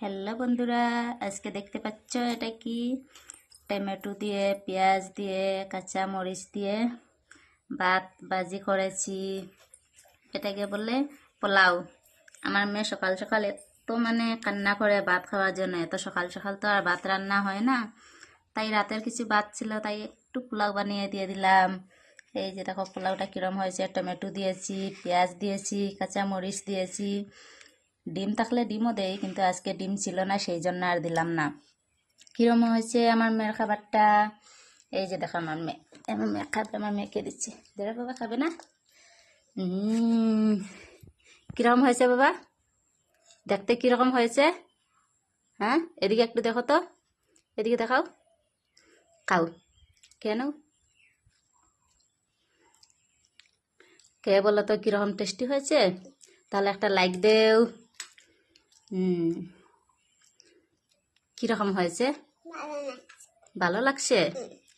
Hello বন্ধুরা, আজকে দেখতে পাচ্ছ এটা কি টমেটো দিয়ে পেঁয়াজ দিয়ে কাঁচা মরিচ দিয়ে ভাত ভাজি করেছি। এটাকে বলে পোলাও। আমার মেয়ে সকাল সকাল এত কান্না করে ভাত খাওয়ার জন্য। এত সকাল সকাল তো আর ভাত রান্না হয় না, তাই রাতের কিছু ভাত ছিল, তাই একটু পোলাও বানিয়ে দিয়ে দিলাম। এই যে দেখো পোলাওটা কিরম হয়েছে। টমেটো দিয়েছি, পেঁয়াজ দিয়েছি, কাঁচা মরিচ দিয়েছি। ডিম থাকলে ডিমও দেই, কিন্তু আজকে ডিম ছিল না, সেই জন্য আর দিলাম না। কিরম হয়েছে আমার মেয়ের খাবারটা? এই যে দেখো আমার মেয়ে খাবে, আমার মেয়েকে দিচ্ছি। দেড় বাবা খাবে না? কিরকম হয়েছে বাবা? দেখতে কিরকম হয়েছে? হ্যাঁ, এদিকে একটু দেখো তো, এদিকে দেখাও। খাও, কেন কে বলো তো কিরকম টেস্টি হয়েছে? তাহলে একটা লাইক দেও। কিরকম হয়েছে? ভালো লাগছে?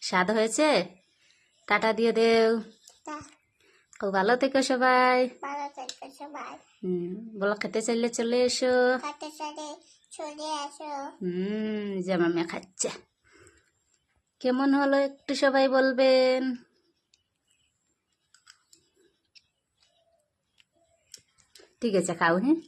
স্বাদ হয়েছে? টাটা দিয়ে দেও। খুব ভালো থেকো সবাই। বলো খেতে চাইলে চলে এসো। জামা মেয়ে খাচ্ছে। কেমন হলো একটু সবাই বলবেন। ঠিক আছে, খাও। হ্যাঁ।